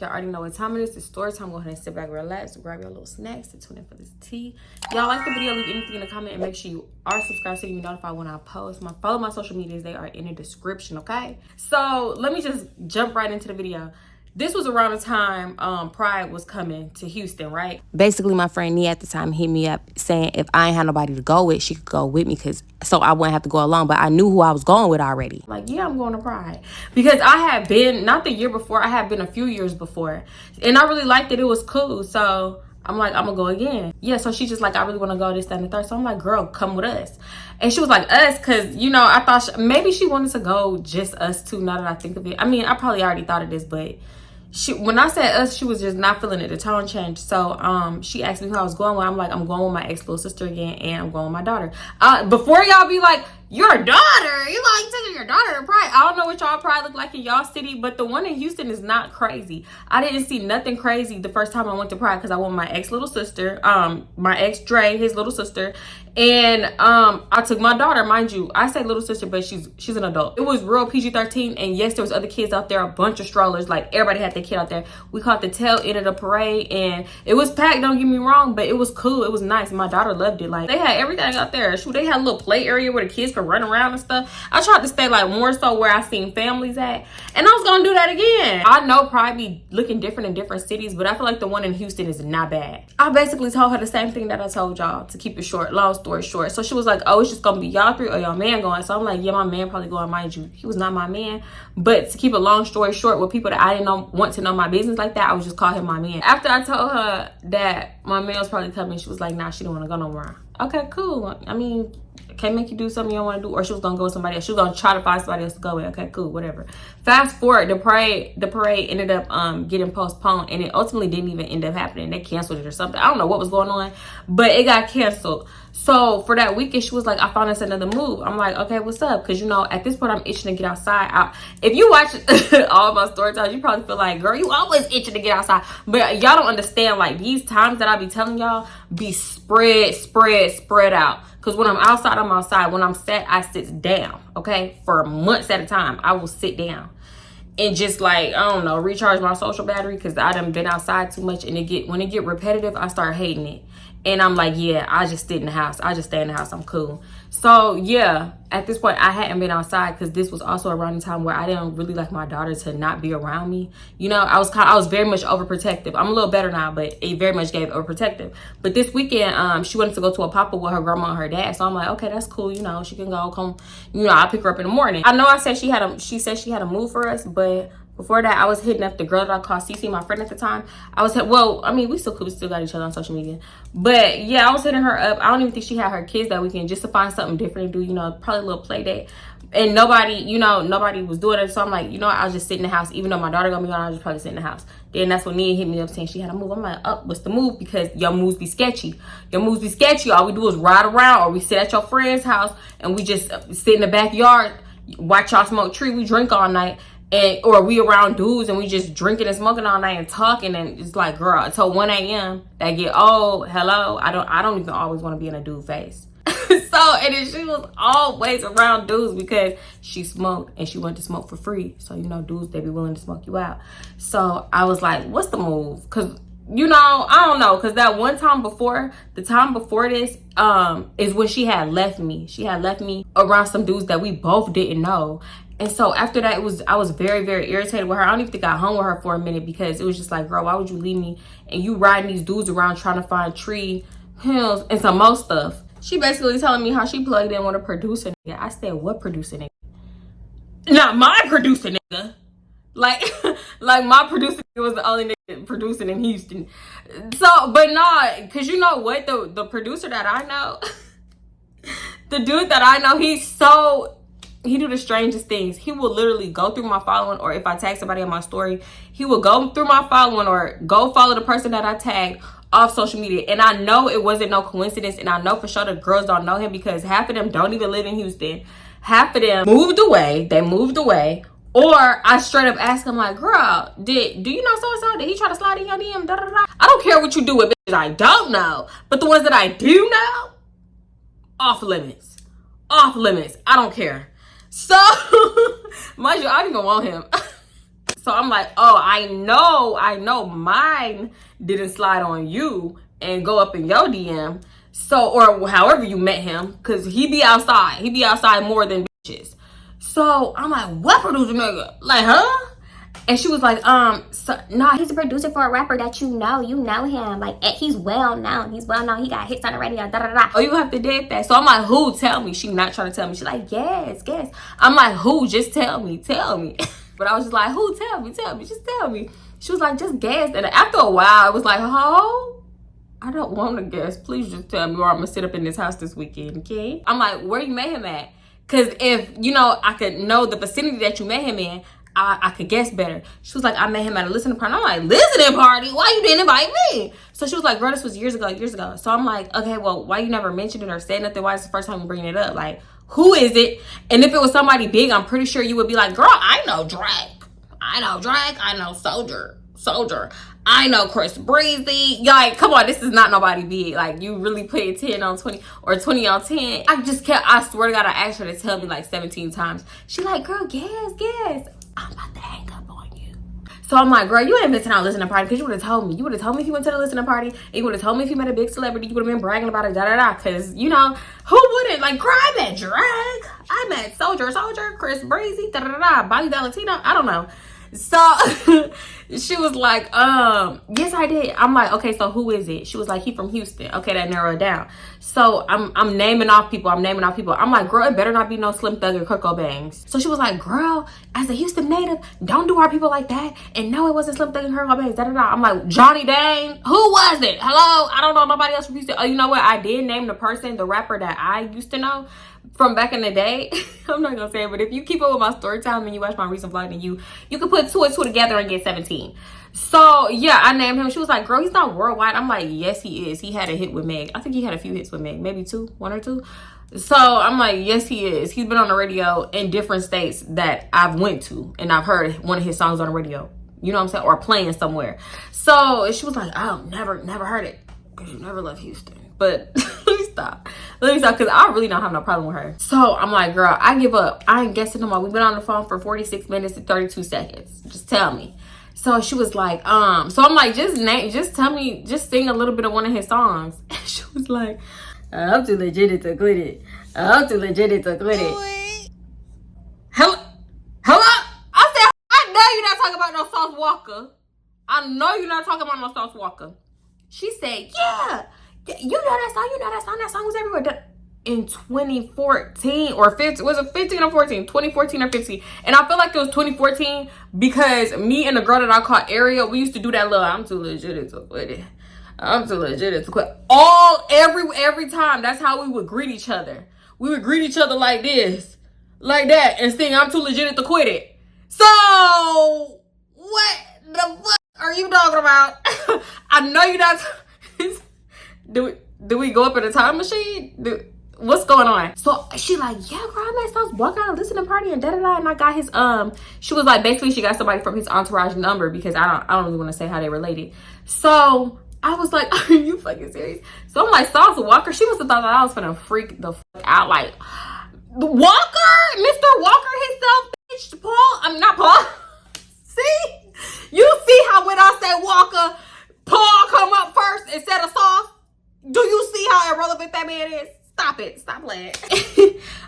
Y'all already know what time it is. It's story time. Go ahead and sit back, relax, grab your little snacks, and tune in for this tea. Y'all like the video, leave anything in the comment, and make sure you are subscribed so you can be notified when I post. Follow my social medias. They are in the description, okay? So let me just jump right into the video. This was around the time Pride was coming to Houston, right? Basically, my friend Nia at the time hit me up saying if I ain't had nobody to go with, she could go with me so I wouldn't have to go alone. But I knew who I was going with already. Like, yeah, I'm going to Pride. Because I had been, not the year before, I had been a few years before. And I really liked it. It was cool. So I'm like, I'm going to go again. Yeah, so she's just like, I really want to go this, that, and the third. So I'm like, girl, come with us. And she was like, us, because, you know, I thought maybe she wanted to go just us two, now that I think of it. I mean, I probably already thought of this, but when I said us, she was just not feeling it. The tone changed. So she asked me who I was going with. I'm like, I'm going with my ex little sister again, and I'm going with my daughter. Before y'all be like, your daughter, you like taking your daughter to Pride. I don't know what y'all Pride look like in y'all city, but the one in Houston is not crazy. I didn't see nothing crazy the first time I went to Pride because I went with my ex little sister, my ex Dre, his little sister, and I took my daughter. Mind you, I say little sister, but she's an adult. It was real PG-13, and yes, there was other kids out there, a bunch of strollers, like everybody had their kid out there. We caught the tail end of the parade, and it was packed, don't get me wrong, but it was cool. It was nice. My daughter loved it. Like, they had everything out there. Shoot, they had a little play area where the kids could run around and stuff. I tried to stay like more so where I seen families at, and I was gonna do that again. I know Pride be looking different in different cities, but I feel like the one in Houston is not bad. I basically told her the same thing that I told y'all, to keep it short, long story short. So she was like, oh, it's just gonna be y'all three or y'all man going. So I'm like, yeah, my man probably going. Mind you, he was not my man, but to keep a long story short, with people that I didn't want to know my business like that, I would just call him my man. After I told her that my man was probably coming, she was like, nah, she don't want to go no more. Okay, cool. I mean, can't make you do something you don't want to do. Or she was gonna go with somebody else. She was gonna try to find somebody else to go with. Okay, cool, whatever. Fast forward, the parade ended up getting postponed, and it ultimately didn't even end up happening. They canceled it or something. I don't know what was going on, but it got canceled. So for that weekend, she was like, I found us another move. I'm like, okay, what's up? Because, you know, at this point, I'm itching to get outside. If you watch all of my story times, you probably feel like, girl, you always itching to get outside. But y'all don't understand, like, these times that I be telling y'all be spread out. Because when I'm outside, I'm outside. When I'm sat, I sit down, okay? For months at a time, I will sit down. And just like, I don't know, recharge my social battery, because I done been outside too much. And when it get repetitive, I start hating it. And I'm like, yeah, I just sit in the house. I just stay in the house. I'm cool. So yeah, at this point, I hadn't been outside because this was also around the time where I didn't really like my daughter to not be around me. You know, I was very much overprotective. I'm a little better now, but it very much gave overprotective. But this weekend, she wanted to go to a pop-up with her grandma and her dad. So I'm like, okay, that's cool. You know, she can go, come, you know, I'll pick her up in the morning. I know I said she said she had a move for us, but before that, I was hitting up the girl that I called Cece, my friend at the time. Well, I mean, we still got each other on social media. But yeah, I was hitting her up. I don't even think she had her kids that weekend, just to find something different to do, you know, probably a little play date. And nobody was doing it. So I'm like, you know, I'll just sit in the house. Even though my daughter gonna be on, I'll just probably sit in the house. Then that's when Nia hit me up saying she had a move. I'm like, oh, what's the move? Because your moves be sketchy. Your moves be sketchy. All we do is ride around, or we sit at your friend's house and we just sit in the backyard, watch y'all smoke tree. We drink all night. Or we around dudes and we just drinking and smoking all night and talking, and it's like, girl, until 1 a.m. that get old. Hello, I don't even always want to be in a dude face. And then she was always around dudes because she smoked and she wanted to smoke for free. So, you know, dudes, they be willing to smoke you out. So I was like, what's the move? Because, you know, I don't know, because that one time before, the time before this, is when she had left me. She had left me around some dudes that we both didn't know. And so after that, I was very, very irritated with her. I don't even think I hung with her for a minute, because it was just like, girl, why would you leave me? And you riding these dudes around trying to find tree, hills, and some more stuff. She basically telling me how she plugged in with a producer nigga. I said, what producer nigga? Not my producer nigga. Like my producer was the only nigga producing in Houston. So, but nah, because you know what? The producer that I know, the dude that I know, he do the strangest things. He will literally go through my following, or if I tag somebody on my story, he will go through my following or go follow the person that I tagged off social media. And I know it wasn't no coincidence, and I know for sure the girls don't know him, because half of them don't even live in Houston. Half of them moved away. They moved away. Or I straight up ask him, like, girl, do you know so-and-so? Did he try to slide in your DM? Da, da, da. I don't care what you do with bitches I don't know, but the ones that I do know, off limits. Off limits. I don't care. So, mind you, I don't even want him. So So I'm like, oh, I know mine didn't slide on you and go up in your DM. So, or however you met him, because he be outside more than bitches. So I'm like, what producer nigga? Like, huh? And she was like, nah, he's a producer for a rapper that you know him. Like, he's well known. He got hits on the radio, da da da. Oh, you have to did that. So I'm like, who? Tell me. She not trying to tell me. She's like, yes. I'm like, who? Just tell me. But I was just like, who? Tell me, just tell me. She was like, just guess. And after a while, I was like, oh, I don't want to guess. Please just tell me, or I'm gonna sit up in this house this weekend, okay? I'm like, where you met him at? Because if, I could know the vicinity that you met him in, I could guess better. She was like, I met him at a listening party. I'm like, listening party? Why you didn't invite me? So she was like, girl, this was years ago. So I'm like, okay, well, why you never mentioned it or said nothing? Why is the first time you bringing it up? Like, who is it? And if it was somebody big, I'm pretty sure you would be like, girl, I know Drake. I know Soldier. I know Chris Breezy. Like, come on, this is not nobody big. Like, you really played 10 on 20 or 20 on 10. I swear to God, I asked her to tell me like 17 times. She like, girl, guess. I'm about to hang up on you. So I'm like, girl, you ain't missing out listening party because you would have told me. You would have told me if you went to the listening party. And you would have told me if you met a big celebrity. You would have been bragging about it, da-da-da. Because, who wouldn't? Like, girl, I met Drake. I met Soldier, Chris Breezy, da-da-da, Bobby Valentino. I don't know. So she was like, yes, I did. I'm like, okay, so who is it? She was like, he from Houston. Okay, that narrowed it down. So I'm naming off people. I'm like, girl, it better not be no Slim Thug or Kurt Cobains. So she was like, girl, as a Houston native, don't do our people like that. And no, it wasn't Slim Thug and Kurt Cobains. Da-da-da. I'm like, Johnny Dane? Who was it? Hello? I don't know nobody else from Houston. Oh, you know what? I did name the rapper that I used to know from back in the day. I'm not gonna say it, but if you keep up with my story time and you watch my recent vlog, then you can put two and two together and get 17. So yeah, I named him. She was like, girl, he's not worldwide. I'm like, yes, he is. He had a hit with Meg. I think he had a few hits with Meg, maybe one or two. So I'm like, yes, he is. He's been on the radio in different states that I've went to, and I've heard one of his songs on the radio. You know what I'm saying? Or playing somewhere. So she was like, oh, never heard it, because you never left Houston. But let me stop, because I really don't have no problem with her. So I'm like, girl, I give up. I ain't guessing no more. We've been on the phone for 46 minutes and 32 seconds. Just tell me. So she was like, so I'm like, just tell me, just sing a little bit of one of his songs. And she was like, I'm too legit to quit it. Hello? I said, I know you're not talking about no Sauce Walker. I know you're not talking about no Sauce Walker. She said, yeah. You know that song. That song was everywhere. In 2014 or 15, was it 15 or 14? 2014 or 15. And I feel like it was 2014 because me and the girl that I called Ariel, we used to do that little, I'm too legit to quit it. Every time. That's how we would greet each other. We would greet each other like this, like that, and sing, I'm too legit to quit it. So, what the fuck are you talking about? I know you're not. Do we go up in a time machine? What's going on? So she like, yeah, girl, I met Sauce Walker at a listening party and da-da-da. And I got his, she was like, basically she got somebody from his entourage number because I don't really want to say how they related. So I was like, are you fucking serious? So I'm like, Sauce Walker? She must have thought that I was gonna freak the fuck out. Like, Walker? Mr. Walker himself, bitch? Paul? I mean, not Paul. See? You see how when I say Walker, Paul come up first instead of Sauce? Do you see how irrelevant that man is? Stop it. Stop playing.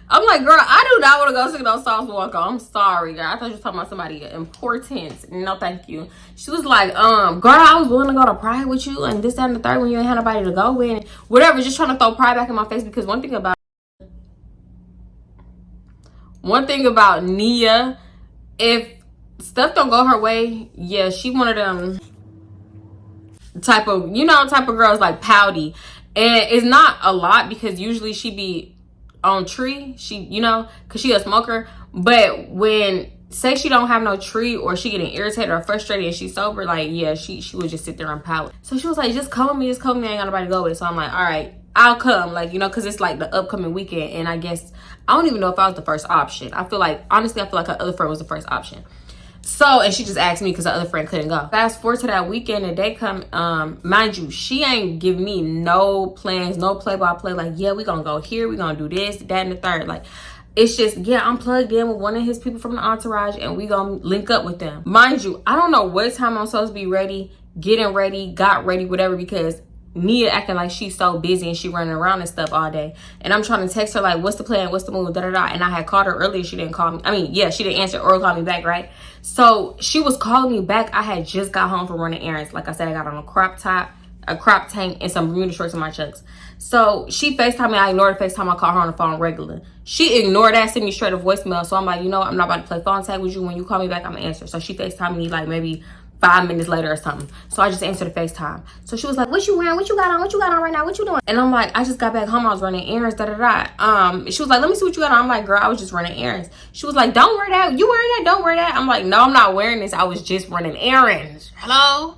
I'm like, girl, I do not want to go see no Sauce Walker. I'm sorry, girl. I thought you were talking about somebody important. No, thank you. She was like, girl, I was willing to go to Pride with you and this, that, and the third when you ain't had nobody to go with. Whatever, just trying to throw Pride back in my face because one thing about Nia, if stuff don't go her way, yeah, she one of them type of girls like pouty. And it's not a lot because usually she be on tree, because she a smoker. But when say she don't have no tree or she getting irritated or frustrated and she's sober, like, yeah, she would just sit there and pout. So she was like, just come with me, I ain't got nobody to go with. So I'm like, all right, I'll come, like, because it's like the upcoming weekend. And I guess I don't even know if I was the first option. Honestly, I feel like her other friend was the first option. So, and she just asked me because the other friend couldn't go. Fast forward to that weekend and they come, mind you, she ain't give me no plans, no play-by-play. Like, yeah, we gonna go here, we gonna do this, that, and the third. Like, It's just, yeah, I'm plugged in with one of his people from the entourage and we gonna link up with them. Mind you, I don't know what time I'm supposed to be ready, getting ready, got ready, whatever, because Nia acting like she's so busy and she running around and stuff all day. And I'm trying to text her like, what's the plan? What's the move? Da-da-da. And I had called her earlier. She didn't call me. I mean, yeah, she didn't answer or call me back, right? So she was calling me back. I had just got home from running errands. Like I said, I got on a crop top, a crop tank, and some Bermuda shorts in my chucks. So she FaceTimed me. I ignored the FaceTime. I called her on the phone regular. She ignored that, sent me straight a voicemail. So I'm like, you know what? I'm not about to play phone tag with you. When you call me back, I'm gonna answer. So she FaceTimed me like maybe 5 minutes later or something. So I just answered the FaceTime. So she was like, what you wearing? What you got on? What you got on right now? What you doing? And I'm like, I just got back home. I was running errands, da-da-da. She was like, let me see what you got on. I'm like, girl, I was just running errands. She was like, don't wear that. You wearing that? Don't wear that. I'm like, no, I'm not wearing this. I was just running errands. Hello?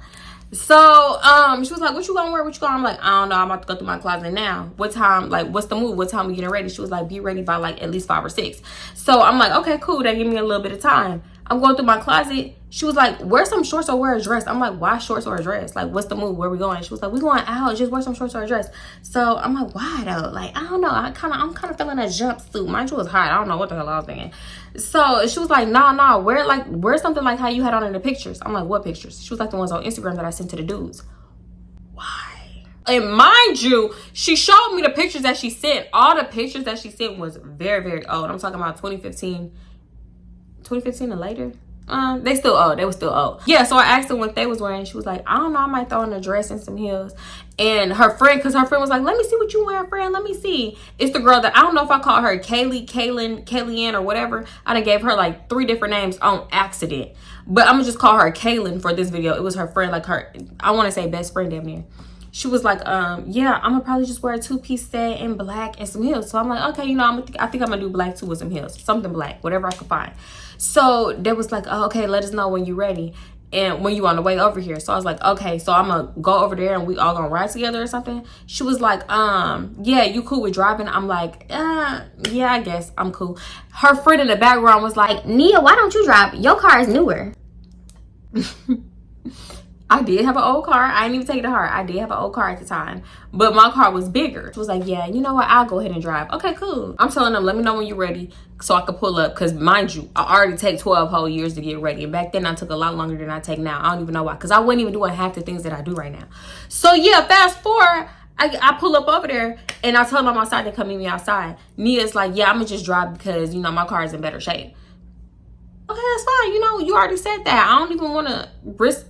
So she was like, what you gonna wear? What you gonna? I'm like, I don't know. I'm about to go through my closet now. What time? Like, what's the move? What time we getting ready? She was like, be ready by like at least 5 or 6. So I'm like, okay, cool. That give me a little bit of time. I'm going through my closet. She was like, wear some shorts or wear a dress. I'm like, why shorts or a dress? Like, what's the move? Where we going? She was like, we going out. Just wear some shorts or a dress. So I'm like, why though? Like, I don't know. I'm kind of feeling a jumpsuit. Mind you, it was hot. I don't know what the hell I was thinking. So she was like, nah, wear something like how you had on in the pictures. I'm like, what pictures? She was like, the ones on Instagram that I sent to the dudes. Why? And mind you, she showed me the pictures that she sent. All the pictures that she sent was very, very old. I'm talking about 2015 and later. They still old. They were still old. Yeah, so I asked her what they was wearing. She was like, I don't know, I might throw in a dress and some heels. And her friend, because her friend was like, let me see what you wearing, friend. Let me see. It's the girl that, I don't know if I call her Kaylee, Kaylin, Kellyanne, or whatever. I done gave her like 3 different names on accident. But I'm gonna just call her Kaylin for this video. It was her friend, like her, I want to say best friend damn near. She was like, yeah, I'm gonna probably just wear a 2-piece set in black and some heels. So I'm like, okay, you know, I think I'm gonna do black too with some heels, something black, whatever I could find. So they was like, oh, okay, let us know when you're ready and when you on the way over here. So I was like, okay, so I'm gonna go over there and we all gonna ride together or something. She was like, yeah, you cool with driving? I'm like, yeah, I guess I'm cool. Her friend in the background was like, Nia, why don't you drive? Your car is newer. I did have an old car. I didn't even take it to heart. I did have an old car at the time, but my car was bigger. She was like, yeah, you know what? I'll go ahead and drive. Okay, cool. I'm telling them, let me know when you're ready so I could pull up. Because mind you, I already take 12 whole years to get ready. And back then I took a lot longer than I take now. I don't even know why. Because I wasn't even doing half the things that I do right now. So yeah, fast forward. I pull up over there and I tell them I'm outside. They come meet me outside. Nia's like, yeah, I'm going to just drive because, you know, my car is in better shape. Okay, that's fine. You know, you already said that. I don't even want to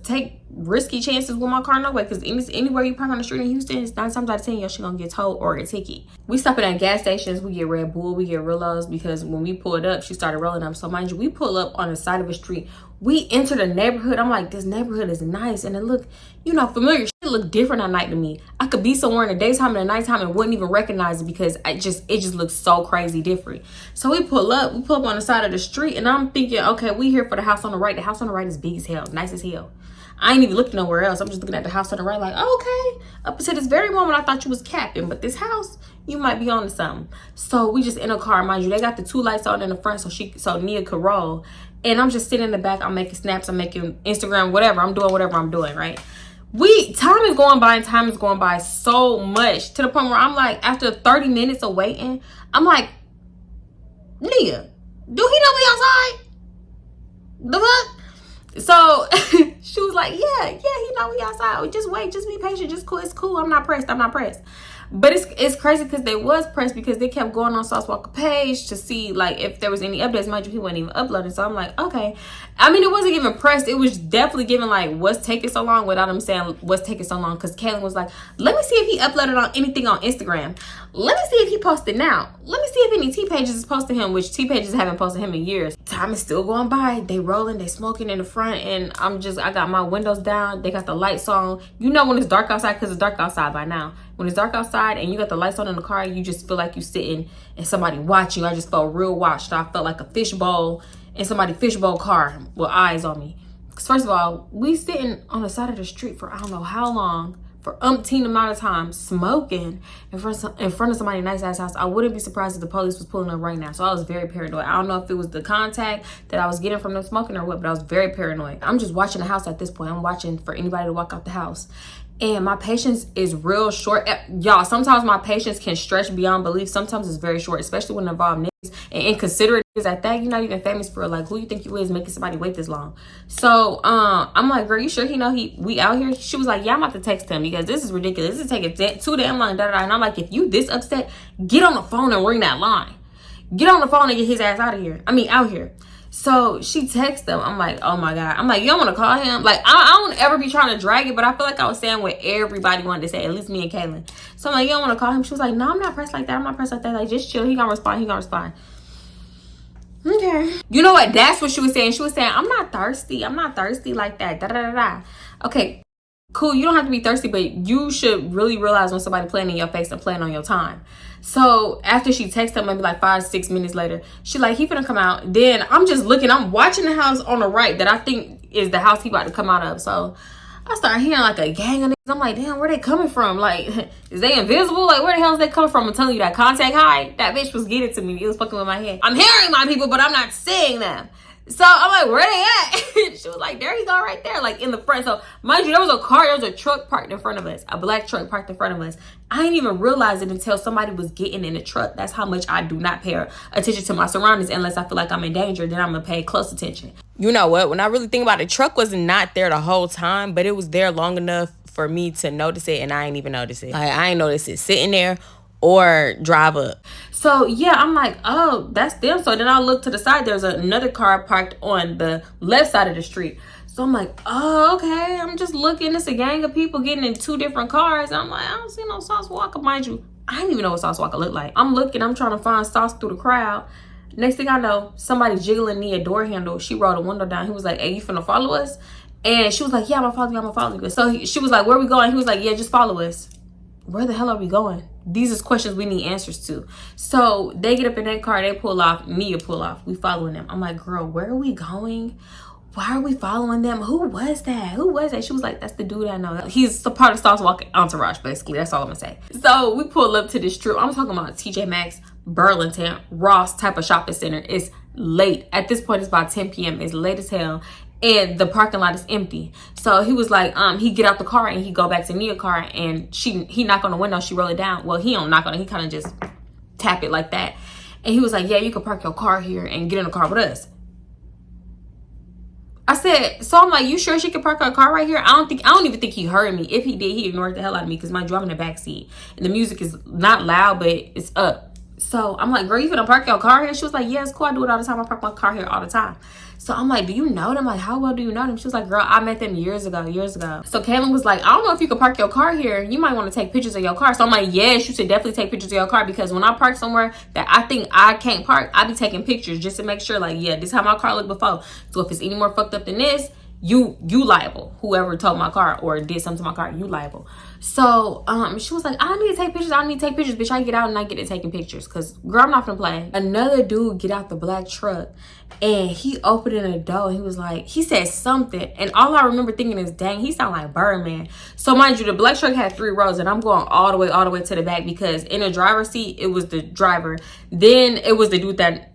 take risky chances with my car no way, because anywhere you park on the street in Houston, it's 9 times out of 10 you're gonna get towed or a ticket. We stopping at gas stations. We get Red Bull, we get Rillos, because when we pulled up, she started rolling up. So mind you, we pull up on the side of a street. We enter the neighborhood. I'm like, this neighborhood is nice, and it look, you know, familiar. It look different at night to me. I could be somewhere in the daytime and the nighttime and wouldn't even recognize it because it just looks so crazy different. So we pull up on the side of the street, and I'm thinking, okay, we here for the house on the right. The house on the right is big as hell, nice as hell. I ain't even looking nowhere else. I'm just looking at the house on the right like, oh, okay. Up until this very moment, I thought you was capping. But this house, you might be on to something. So we just in a car, mind you. They got the 2 lights on in the front so Nia could roll. And I'm just sitting in the back. I'm making snaps. I'm making Instagram, whatever. I'm doing whatever I'm doing, right? Time is going by, and time is going by so much to the point where I'm like, after 30 minutes of waiting, I'm like, Nia, do he know we outside? The fuck? So she was like, yeah, he know we outside. Just wait, just be patient, just cool. It's cool. I'm not pressed. But it's crazy because they was pressed because they kept going on Sauce Walker page to see like if there was any updates. Mind you, he wasn't even uploading. So I'm like, okay. I mean, it wasn't even pressed. It was definitely giving like, what's taking so long, without him saying what's taking so long. Because Kaylin was like, let me see if he uploaded on anything on Instagram. Let me see if he posted now. Let me see if any T pages is posting him, which T pages haven't posted him in years. Time is still going by. They rolling, they smoking in the front, and I got my windows down. They got the lights on. You know when it's dark outside, because it's dark outside by now. When it's dark outside and you got the lights on in the car, you just feel like you sitting and somebody watching. I just felt real watched. I felt like a fishbowl in somebody's fishbowl car with eyes on me. Because first of all, we sitting on the side of the street for I don't know how long, for umpteen amount of time, smoking in front of somebody's nice ass house. I wouldn't be surprised if the police was pulling up right now. So I was very paranoid. I don't know if it was the contact that I was getting from them smoking or what, but I was very paranoid. I'm just watching the house at this point. I'm watching for anybody to walk out the house. And my patience is real short. Y'all, sometimes my patience can stretch beyond belief. Sometimes it's very short, especially when it involves niggas. and inconsiderate is at that. You're not even famous for like who you think you is making somebody wait this long. So I'm like, girl, you sure he know we out here? She was like, yeah, I'm about to text him because this is ridiculous. This is taking too damn long. And I'm like, if you this upset, get on the phone and ring that line. Get on the phone and get his ass out of here. I mean, out here. So she texted him. I'm like, oh my God. I'm like, you don't want to call him? Like, I don't ever be trying to drag it, but I feel like I was saying what everybody wanted to say, at least me and Kaylin. So I'm like, you don't want to call him? She was like, no, I'm not pressed like that. I'm not pressed like that. Like, just chill. He gonna respond. He gonna respond. Okay. You know what? That's what she was saying. She was saying, I'm not thirsty. I'm not thirsty like that. Da da da da. Okay. Cool, you don't have to be thirsty, but you should really realize when somebody playing in your face and playing on your time. So after she texted him, maybe like 5-6 minutes later, she like, he finna come out. Then I'm just looking, I'm watching the house on the right that I think is the house he about to come out of. So I start hearing like a gang of niggas. I'm like, damn, where they coming from? Like, is they invisible? Like, where the hell is they coming from? I'm telling you that contact high, that bitch was getting to me. It was fucking with my head. I'm hearing my people, but I'm not seeing them. So I'm like, where they at? She was like, there you go, right there, like in the front. So mind you, there was a truck parked in front of us, a black truck parked in front of us. I didn't even realize it until somebody was getting in the truck. That's how much I do not pay attention to my surroundings unless I feel like I'm in danger. Then I'm gonna pay close attention. You know what? When I really think about it, the truck was not there the whole time, but it was there long enough for me to notice it, and I ain't even notice it. Like, I ain't notice it sitting there or drive up. So yeah, I'm like, oh, that's them. So then I look to the side, there's another car parked on the left side of the street. So I'm like, oh, okay. I'm just looking. It's a gang of people getting in 2 different cars. I'm like, I don't see no Sauce Walker. Mind you, I didn't even know what Sauce Walker looked like. I'm looking, I'm trying to find Sauce through the crowd. Next thing I know, somebody jiggling me a door handle. She rolled a window down. He was like, hey, you finna follow us? And she was like, yeah, I'm gonna follow you, I'm gonna follow you. So she was like, where we going? He was like, yeah, just follow us. Where the hell are we going? These is questions we need answers to. So they get up in that car, they pull off, Nia pull off. We following them. I'm like, girl, where are we going? Why are we following them? Who was that? Who was that? She was like, that's the dude I know. He's a part of Sauce Walker entourage, basically. That's all I'm gonna say. So we pull up to this strip. I'm talking about TJ Maxx, Burlington, Ross type of shopping center. It's late. At this point, it's about 10 p.m. It's late as hell. And the parking lot is empty. So he was like, he get out the car and he go back to Nia's car, and he knock on the window, she roll it down. Well, he don't knock on it, he kind of just tap it like that. And he was like, yeah, you can park your car here and get in the car with us. I said, so I'm like, you sure she can park her car right here? I don't even think he heard me. If he did, he ignored the hell out of me, because mind you, I'm in the back seat and the music is not loud, but it's up. So I'm like, girl, you finna park your car here? She was like, yeah, it's cool, I do it all the time. I park my car here all the time. So I'm like, do you know them? Like, how well do you know them? She was like, girl, I met them years ago. So Kaylin was like, I don't know if you could park your car here. You might want to take pictures of your car. So I'm like, yes, you should definitely take pictures of your car, because when I park somewhere that I think I can't park, I be taking pictures just to make sure, like, yeah, this is how my car looked before. So if it's any more fucked up than this, you liable. Whoever towed my car or did something to my car, you liable. So she was like, I need to take pictures, bitch. I get out and I get to taking pictures, because girl, I'm not gonna play. Another dude get out the black truck and he opened the door. He was like, he said something, and all I remember thinking is, dang, he sound like Birdman. So mind you, the black truck had 3 rows, and I'm going all the way to the back, because in the driver's seat it was the driver, then it was the dude that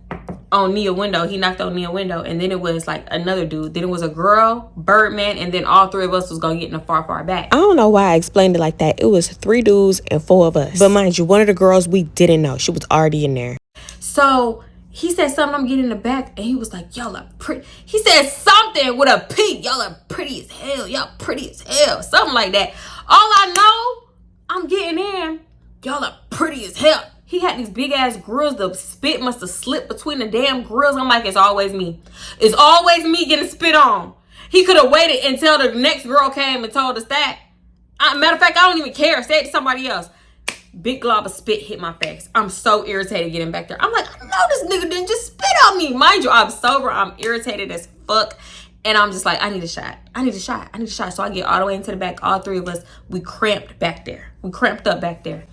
on Nia's window, he knocked on Nia's window, and then it was like another dude, then it was a girl, Birdman, and then all 3 of us was gonna get in the far back. I don't know why I explained it like that. It was 3 dudes and 4 of us, but mind you, one of the girls we didn't know, she was already in there. So he said something, I'm getting in the back, and he was like, y'all are pretty. He said something with a P, y'all are pretty as hell, y'all pretty as hell, something like that. All I know, I'm getting in, y'all are pretty as hell. He had these big ass grills. The spit must have slipped between the damn grills. I'm like, it's always me. It's always me getting spit on. He could have waited until the next girl came and told us that. Matter of fact, I don't even care. Say it to somebody else. Big glob of spit hit my face. I'm so irritated getting back there. I'm like, I know this nigga didn't just spit on me. Mind you, I'm sober. I'm irritated as fuck. And I'm just like, I need a shot. So I get all the way into the back. All 3 of us, we cramped back there. We cramped up back there.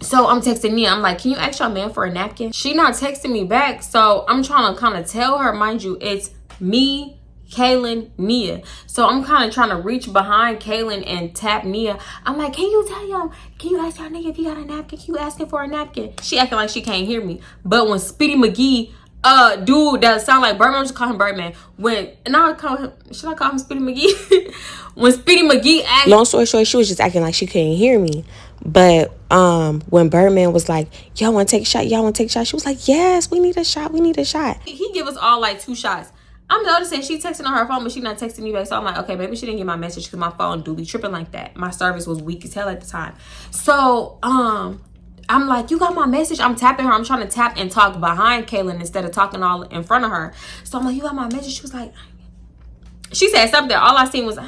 So I'm texting Nia. I'm like, can you ask your man for a napkin? She not texting me back. So I'm trying to kind of tell her, mind you, it's me, Kaylin, Nia. So I'm kind of trying to reach behind Kaylin and tap Nia. I'm like, can you ask your nigga if he got a napkin? Can you ask him for a napkin? She acting like she can't hear me. But when Speedy McGee, dude that sound like Birdman, I'm just call him Birdman. Should I call him Speedy McGee? When Speedy McGee asked, long story short, she was just acting like she couldn't hear me. But when Birdman was like, y'all want to take a shot? Y'all want to take a shot? She was like, yes, we need a shot. We need a shot. He give us all like 2 shots. I'm noticing she texting on her phone, but she not texting me back. So I'm like, okay, maybe she didn't get my message because my phone do be tripping like that. My service was weak as hell at the time. So I'm like, you got my message? I'm tapping her. I'm trying to tap and talk behind Kaylin instead of talking all in front of her. So I'm like, you got my message? She was like, she said something. All I seen was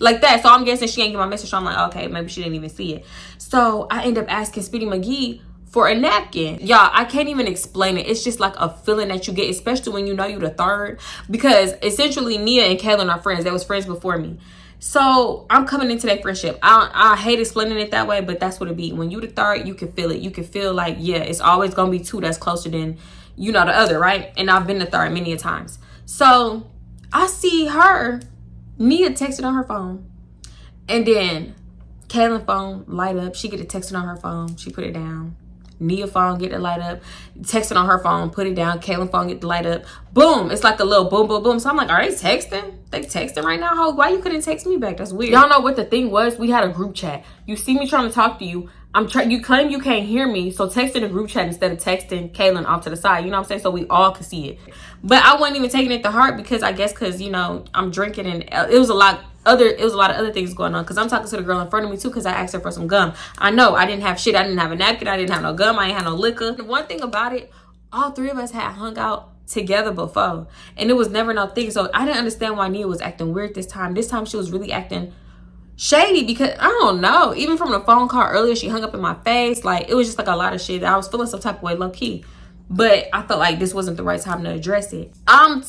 like that. So I'm guessing she ain't get my message. So I'm like, okay, maybe she didn't even see it. So I end up asking Speedy McGee for a napkin. Y'all, I can't even explain it. It's just like a feeling that you get, especially when you know you the third. Because essentially Nia and Kaylin are friends. They was friends before me. So I'm coming into that friendship. I hate explaining it that way, but that's what it be. When you the third, you can feel it. You can feel like, yeah, it's always gonna be 2 that's closer than, you know, the other, right? And I've been the third many a times. So I see her, Nia texted on her phone. And then Kaylin phone light up. She get a texting on her phone. She put it down. Nia phone get the light up. Texting on her phone, put it down. Kaylin phone get the light up. Boom. It's like a little boom, boom, boom. So I'm like, are they texting? They texting right now? Ho, why you couldn't text me back? That's weird. Y'all know what the thing was? We had a group chat. You see me trying to talk to you. You claim you can't hear me, so text in a group chat instead of texting Kaylin off to the side. You know what I'm saying? So we all could see it. But I wasn't even taking it to heart because I guess because, you know, I'm drinking and it was a lot of other things going on because I'm talking to the girl in front of me too because I asked her for some gum. I know I didn't have shit. I didn't have a napkin. I didn't have no gum. I ain't had no liquor. The one thing about it, all 3 of us had hung out together before and it was never no thing. So I didn't understand why Nia was acting weird this time. This time she was really acting shady because I don't know. Even from the phone call earlier, she hung up in my face. Like it was just like a lot of shit. I was feeling some type of way, low key. But I felt like this wasn't the right time to address it. I don't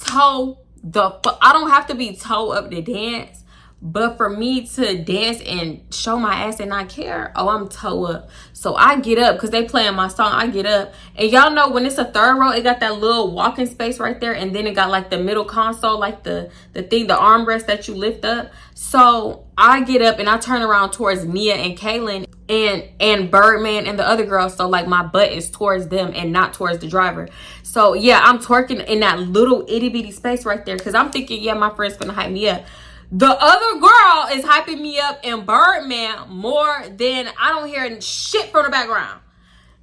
have to be told up to dance. But for me to dance and show my ass and not care, oh, I'm toe up. So I get up because they playing my song. I get up. And y'all know when it's a third row, it got that little walking space right there. And then it got like the middle console, like the thing, the armrest that you lift up. So I get up and I turn around towards Nia and Kaylin and Birdman and the other girls. So like my butt is towards them and not towards the driver. So yeah, I'm twerking in that little itty bitty space right there because I'm thinking, yeah, my friend's gonna hype me up. The other girl is hyping me up in Birdman more than I don't hear shit from the background.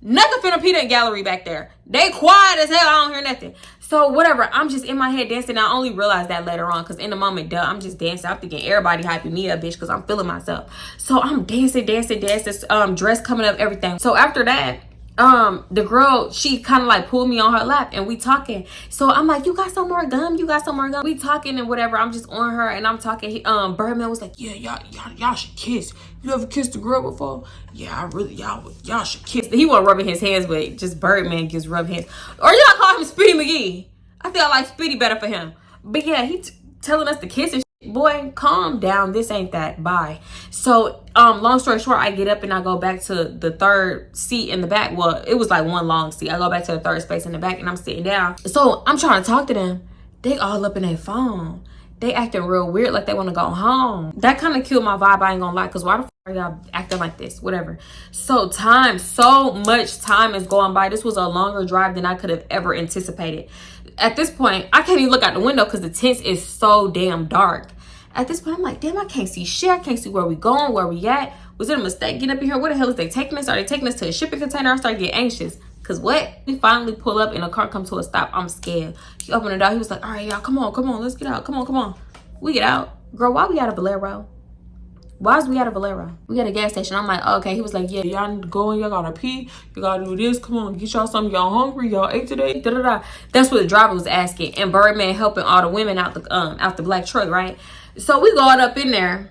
Nothing from the Peanut Gallery back there. They quiet as hell. I don't hear nothing. So whatever. I'm just in my head dancing. I only realized that later on because in the moment, duh, I'm just dancing. I'm thinking everybody hyping me up, bitch, because I'm feeling myself. So I'm dancing. Dress coming up, everything. So after that, the girl, she kind of like pulled me on her lap and we talking. So I'm like, you got some more gum? You got some more gum? We talking and whatever. I'm just on her and I'm talking. Birdman was like, yeah, y'all should kiss. You ever kissed a girl before? Yeah, I really, y'all should kiss. He wasn't rubbing his hands, but just Birdman gives rub hands. Or y'all call him Speedy McGee. I feel like Speedy better for him. But yeah, he telling us to kiss and shit. Boy, calm down. This ain't that. Bye. So long story short, I get up and I go back to the third seat in the back. Well, it was like one long seat. I go back to the third space in the back and I'm sitting down. So I'm trying to talk to them. They all up in their phone. They acting real weird, like they want to go home. That kind of killed my vibe, I ain't gonna lie, because why the fuck are y'all acting like this? Whatever. So much time is going by. This was a longer drive than I could have ever anticipated. At this point, I can't even look out the window because the tent is so damn dark. At this point, I'm like, damn, I can't see shit. I can't see where we going, where we at. Was it a mistake getting up in here? Where the hell is they taking us? Are they taking us to a shipping container? I start getting anxious. Cause what? We finally pull up and the car come to a stop. I'm scared. He opened the door. He was like, all right, y'all, come on, let's get out. Come on. We get out. Girl, why we at a Valero? Why is we at a Valero? We at a gas station. I'm like, oh, okay. He was like, yeah, y'all going, y'all gotta pee. You gotta do this. Come on, get y'all something. Y'all hungry? Y'all ate today? Da-da-da. That's what the driver was asking. And Birdman helping all the women out the black truck, right? So we going up in there.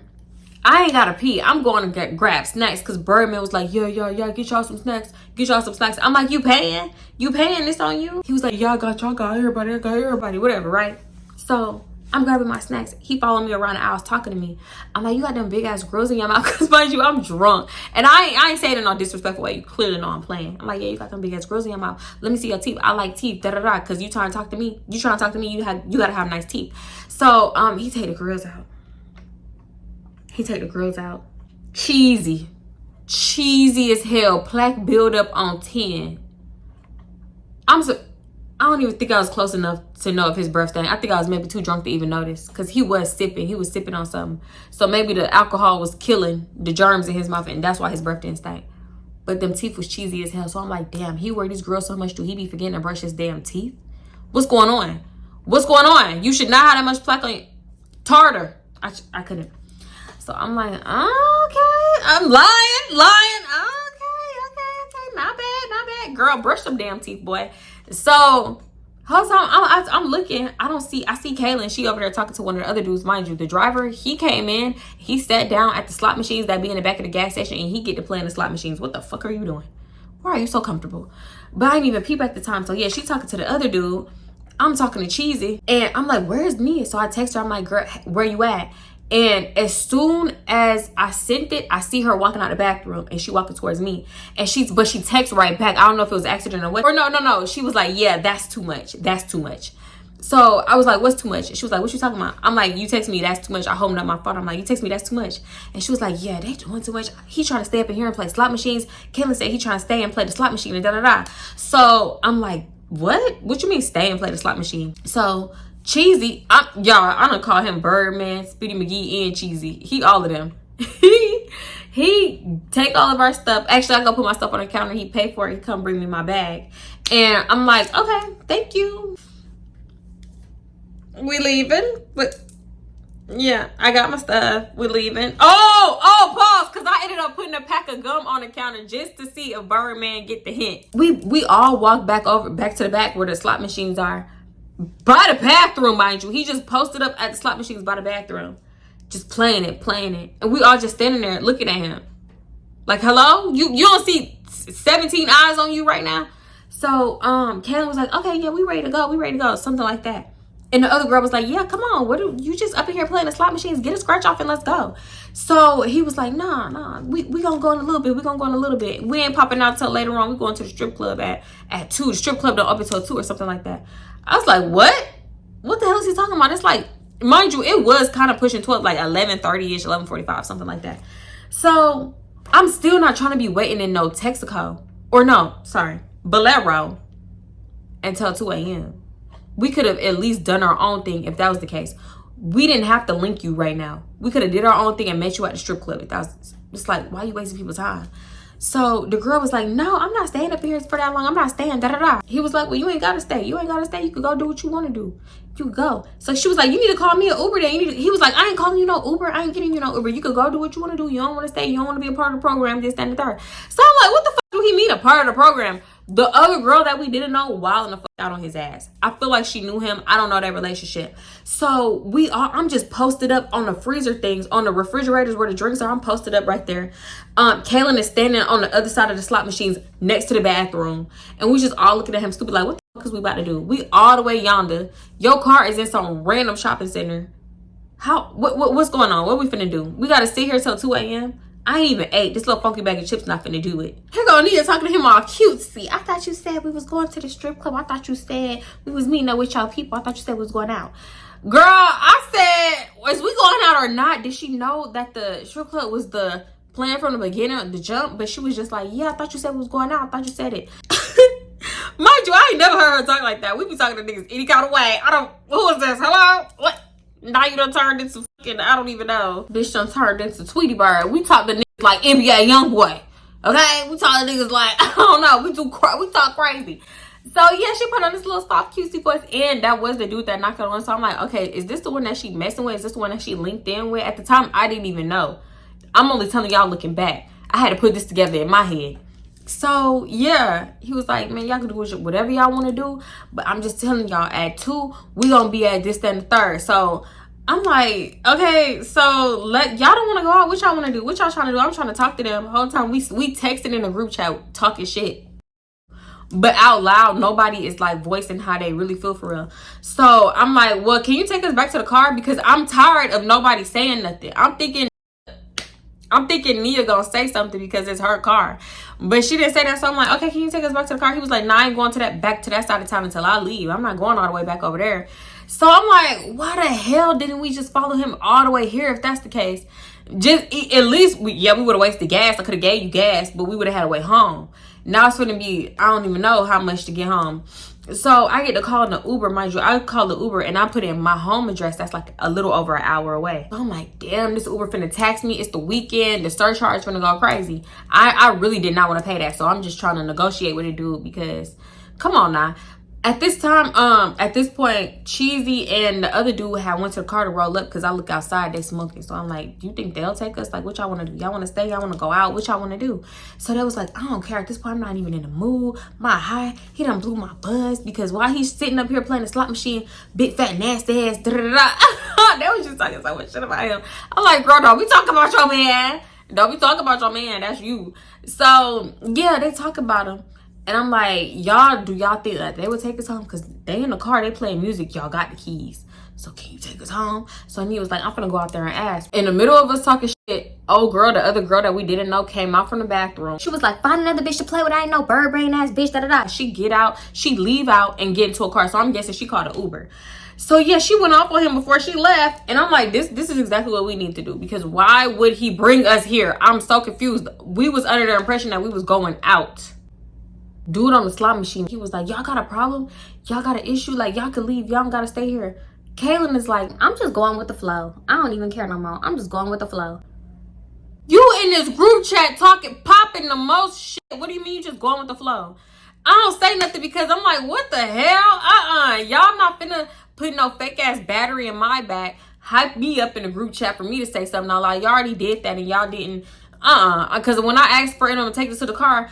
I ain't gotta pee. I'm going to grab snacks because Birdman was like, yeah, get y'all some snacks. Get y'all some snacks. I'm like, you paying? You paying this on you? He was like, yeah, I got everybody, whatever, right? So I'm grabbing my snacks. He followed me around the aisles talking to me. I'm like, you got them big ass grills in your mouth because mind you, I'm drunk. And I ain't saying it in no disrespectful way. You clearly know I'm playing. I'm like, yeah, you got them big ass grills in your mouth. Let me see your teeth. I like teeth, da-da-da. Because you trying to talk to me. You gotta have nice teeth. So he take the grills out. Cheesy as hell. Plaque build up on 10. I'm I don't even think I was close enough to know of his breath stank. I think I was maybe too drunk to even notice because he was sipping. He was sipping on something. So maybe the alcohol was killing the germs in his mouth, and that's why his breath didn't stink. But them teeth was cheesy as hell. So I'm like, damn, he worried this girl so much. Do he be forgetting to brush his damn teeth? What's going on? What's going on? You should not have that much plaque on you. Tartar. I couldn't. So I'm like, okay. I'm lying. Okay. Not bad. Girl, brush them damn teeth, boy. So whole time I'm looking, I see Kaylin. She over there talking to one of the other dudes. Mind you, the driver, he came in, he sat down at the slot machines that be in the back of the gas station, and he get to playing the slot machines. What the fuck are you doing? Why are you so comfortable? But I didn't even peep at the time. So yeah, she talking to the other dude. I'm talking to Cheesy, and I'm like, where's Nia? So I text her, I'm like, girl, where you at? And as soon as I sent it, I see her walking out the bathroom, and she walking towards me. And she texts right back. I don't know if it was an accident or what. Or no. She was like, yeah, that's too much. So I was like, what's too much? She was like, what you talking about? I'm like, you text me, that's too much. I holding up my phone. I'm like, you text me, that's too much. And she was like, yeah, they doing too much. He trying to stay up in here and play slot machines. Kaylin said he trying to stay and play the slot machine and da-da-da. So I'm like, what? What you mean stay and play the slot machine? So Cheesy, I don't call him Birdman, Speedy McGee, and Cheesy. He all of them. He take all of our stuff. Actually, I go put my stuff on the counter. He pay for it. He come bring me my bag. And I'm like, okay, thank you. We leaving. But yeah, I got my stuff. We leaving. Oh, pause. Because I ended up putting a pack of gum on the counter just to see if Birdman get the hint. We all walked back to the back where the slot machines are. By the bathroom, mind you. He just posted up at the slot machines by the bathroom. Just playing it. And we all just standing there looking at him. Like, hello? You don't see 17 eyes on you right now? So, Kaylin was like, okay, yeah, we ready to go. Something like that. And the other girl was like, yeah, come on. You just up in here playing the slot machines? Get a scratch off and let's go. So he was like, nah. We gonna go in a little bit. We ain't popping out till later on. We going to the strip club at 2. The strip club don't open till 2 or something like that. I was like, what? What the hell is he talking about? It's like, mind you, it was kind of pushing 12, like 11:30-ish, 11:45, something like that. So I'm still not trying to be waiting in no Texaco. Or no, sorry, Bolero until 2 a.m. We could have at least done our own thing if that was the case. We didn't have to link you right now. We could have did our own thing and met you at the strip club. If that was just like, why are you wasting people's time? So the girl was like, no, I'm not staying up here for that long. I'm not staying, da-da-da. He was like, well, you ain't got to stay. You could go do what you want to do. You could go. So she was like, you need to call me an Uber then. He was like, I ain't calling you no Uber. I ain't getting you no Uber. You could go do what you want to do. You don't want to stay. You don't want to be a part of the program, this, that, and the third. So I'm like, what the fuck do he mean a part of the program? The other girl that we didn't know wilding the fuck out on his ass. I feel like she knew him. I don't know that relationship. So I'm just posted up on the freezer things, on the refrigerators where the drinks are. I'm posted up right there. Kaylin is standing on the other side of the slot machines next to the bathroom. And we just all looking at him stupid like, what the fuck is we about to do? We all the way yonder. Your car is in some random shopping center. What's going on? What we finna do? We gotta sit here till 2 a.m.? I ain't even ate. This little funky bag of chips not finna do it. Here go Nia talking to him all cutesy. I thought you said we was going to the strip club. I thought you said we was meeting up with y'all people. I thought you said we was going out. Girl, I said, is we going out or not? Did she know that the strip club was the plan from the beginning, the jump? But she was just like, yeah, I thought you said we was going out. I thought you said it. Mind you, I ain't never heard her talk like that. We be talking to niggas any kind of way. Who is this? Hello? What? Now you done turned into fucking, I don't even know. Bitch done turned into Tweety Bird. We talk to niggas like NBA Youngboy. Okay? We talk to niggas like, I don't know. We talk crazy. So yeah, she put on this little soft cutesy voice, and that was the dude that knocked her on. So I'm like, okay, is this the one that she messing with? Is this the one that she linked in with? At the time, I didn't even know. I'm only telling y'all looking back. I had to put this together in my head. So yeah, he was like, man, y'all can do whatever y'all want to do, but I'm just telling y'all at 2 we gonna be at this, that, and the third. So I'm like, okay, so y'all don't want to go out. What y'all want to do? What y'all trying to do? I'm trying to talk to them the whole time. We texting in a group chat talking shit, but out loud nobody is like voicing how they really feel for real. So I'm like, well, can you take us back to the car, because I'm tired of nobody saying nothing. I'm thinking Nia gonna say something because it's her car, but she didn't say that. So I'm like, okay, can you take us back to the car? He was like, nah, I ain't going back to that side of town until I leave. I'm not going all the way back over there. So I'm like, why the hell didn't we just follow him all the way here if that's the case? Just at least we would have wasted gas. I could have gave you gas, but we would have had a way home. Now it's gonna be, I don't even know how much to get home. So I get to call the Uber, mind you. I call the Uber and I put in my home address that's like a little over an hour away. So I'm like, damn, this Uber finna tax me. It's the weekend. The surcharge finna go crazy. I really did not want to pay that. So I'm just trying to negotiate with a dude because, come on now. At this time, at this point, Cheesy and the other dude had went to the car to roll up because I look outside, they smoking. So I'm like, do you think they'll take us? Like, what y'all want to do? Y'all want to stay? Y'all want to go out? What y'all want to do? So they was like, I don't care. At this point, I'm not even in the mood. My high, he done blew my buzz because while he's sitting up here playing the slot machine, big fat nasty ass, they was just talking so much shit about him. I'm like, girl, don't be talking about your man. Don't be talking about your man. That's you. So yeah, they talk about him. And I'm like, y'all, do y'all think that they would take us home? Because they in the car, they playing music. Y'all got the keys. So can you take us home? So he was like, I'm gonna go out there and ask. In the middle of us talking shit, old girl, the other girl that we didn't know, came out from the bathroom. She was like, find another bitch to play with. I ain't no bird brain ass bitch, da-da-da. She get out, she leave out and get into a car. So I'm guessing she called an Uber. So yeah, she went off on him before she left. And I'm like, this is exactly what we need to do. Because why would he bring us here? I'm so confused. We was under the impression that we was going out. Dude on the slot machine, he was like, y'all got a problem? Y'all got an issue? Like, y'all could leave. Y'all don't gotta stay here. Kaylin is like, I'm just going with the flow. I don't even care no more. I'm just going with the flow. You in this group chat talking, popping the most shit. What do you mean you just going with the flow? I don't say nothing because I'm like, what the hell? Y'all not finna put no fake ass battery in my back. Hype me up in the group chat for me to say something. Like, y'all already did that and y'all didn't. Because when I asked for him to take us to the car,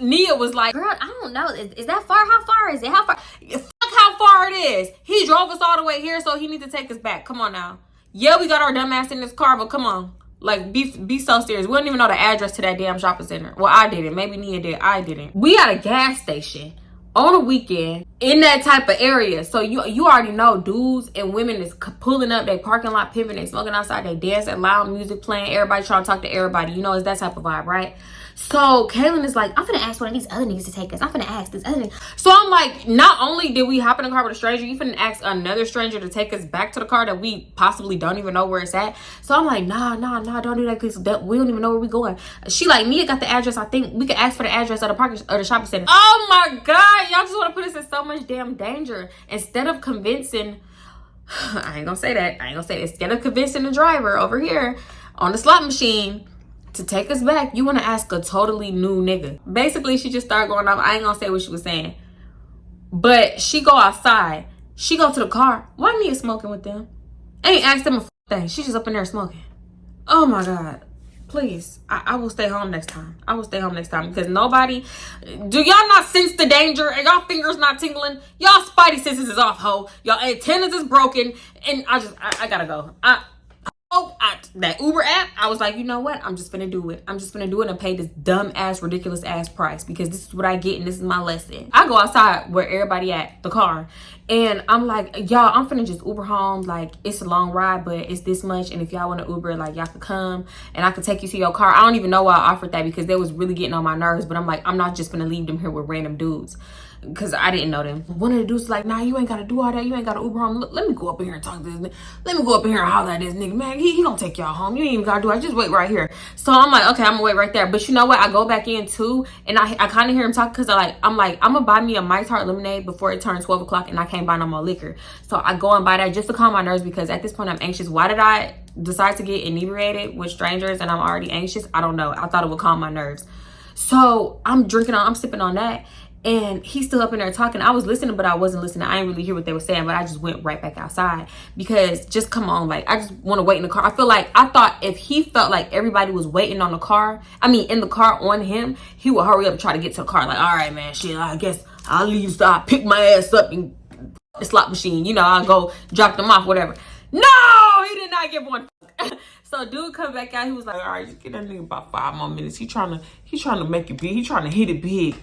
Nia was like, girl, I don't know. Is that far? How far is it? How far? Fuck how far it is. He drove us all the way here, so he needs to take us back. Come on now. Yeah, we got our dumb ass in this car, but come on. Like, be so serious. We don't even know the address to that damn shopping center. Well, I didn't. Maybe Nia did. I didn't. We at a gas station on a weekend in that type of area. So you already know dudes and women is pulling up, they parking lot pimping, they smoking outside, they dancing, loud music playing, everybody trying to talk to everybody. You know, it's that type of vibe, right? So Kaylin is like, I'm finna ask one of these other niggas to take us. I'm finna ask this other nigga. So I'm like, not only did we hop in the car with a stranger, you finna ask another stranger to take us back to the car that we possibly don't even know where it's at. So I'm like, nah, don't do that because we don't even know where we going. She like, Nia got the address. I think we could ask for the address of the parking or the shopping center. Oh my God, y'all just want to put us in so much damn danger. Instead of convincing, I ain't gonna say that. Instead of convincing the driver over here on the slot machine to take us back, you want to ask a totally new nigga. Basically, she just started going off. I ain't gonna say what she was saying, but she go outside. She go to the car. Why Nia smoking with them? Ain't asked them a thing. She just up in there smoking. Oh my God. Please, I will stay home next time. I will stay home next time because nobody, do y'all not sense the danger? And y'all fingers not tingling? Y'all spidey senses is off, ho. Y'all antennas is broken. And I gotta go. That Uber app, I was like, you know what? I'm just gonna do it. I'm just gonna do it and pay this dumb ass, ridiculous ass price because this is what I get and this is my lesson. I go outside where everybody at, the car, and I'm like, y'all, I'm finna just Uber home. Like, it's a long ride, but it's this much. And if y'all want to Uber, like, y'all could come and I could take you to your car. I don't even know why I offered that because they was really getting on my nerves. But I'm like, I'm not just gonna leave them here with random dudes. Because I didn't know them. One of the dudes was like, nah, you ain't got to do all that. You ain't got to Uber home. Let me go up in here and talk to this nigga. Let me go up in here and holler at this nigga. Man, he don't take y'all home. You ain't even got to do it. Just wait right here. So I'm like, okay, I'm going to wait right there. But you know what? I go back in too. And I kind of hear him talk because I'm going to buy me a My Tart lemonade before it turns 12 o'clock and I can't buy no more liquor. So I go and buy that just to calm my nerves because at this point I'm anxious. Why did I decide to get inebriated with strangers and I'm already anxious? I don't know. I thought it would calm my nerves. So I'm sipping on that. And he's still up in there talking. I was listening, but I wasn't listening. I didn't really hear what they were saying, but I just went right back outside because just come on. Like, I just want to wait in the car. I thought if he felt like everybody was waiting on the car, in the car on him, he would hurry up and try to get to the car. Like, all right, man, shit, I guess I'll leave. So I pick my ass up and the slot machine. You know, I'll go drop them off, whatever. No, he did not give one. So dude come back out. He was like, all right, just get that nigga about 5 more minutes. He trying to make it big. He trying to hit it big.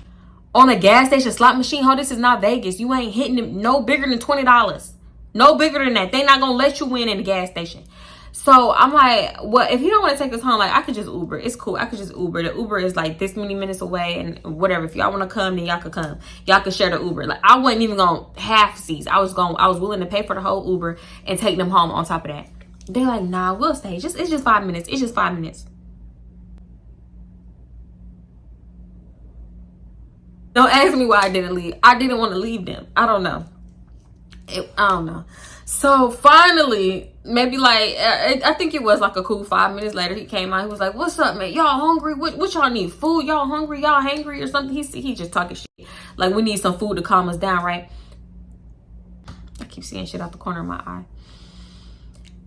On a gas station slot machine, this is not Vegas. You ain't hitting it no bigger than $20. No bigger than that. They not gonna let you win in the gas station. So I'm like, well, if you don't want to take us home, like, I could just Uber. It's cool. I could just Uber. The Uber is like this many minutes away and whatever. If y'all want to come, then y'all could come. Y'all could share the Uber. Like, I wasn't even gonna half seize. I was willing to pay for the whole Uber and take them home on top of that. They're like, nah, we'll stay. It's just 5 minutes. It's just 5 minutes. Don't ask me why I didn't leave. I didn't want to leave them. I don't know. I don't know. So finally, maybe like, I think it was like a cool 5 minutes later, he came out. He was like, what's up, man? Y'all hungry? What y'all need? Food? Y'all hungry? Y'all hangry or something? He just talking shit. Like, we need some food to calm us down, right? I keep seeing shit out the corner of my eye.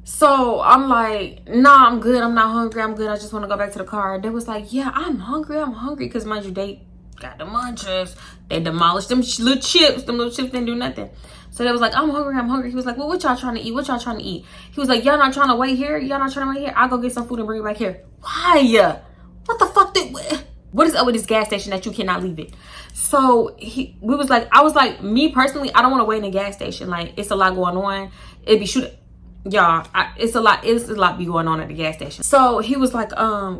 So I'm like, nah, I'm good. I'm not hungry. I'm good. I just want to go back to the car. They was like, yeah, I'm hungry. I'm hungry. Because mind you, they got the munchers. They demolished them little chips. Them little chips didn't do nothing. So they was like, I'm hungry. I'm hungry. He was like, well, what y'all trying to eat? What y'all trying to eat? He was like, y'all not trying to wait here? Y'all not trying to wait here? I'll go get some food and bring it back here. Why? What the fuck? What is up with this gas station that you cannot leave it? So I was like, me personally, I don't want to wait in a gas station. Like, it's a lot going on. It'd be shooting. Y'all, it's a lot be going on at the gas station. So he was like,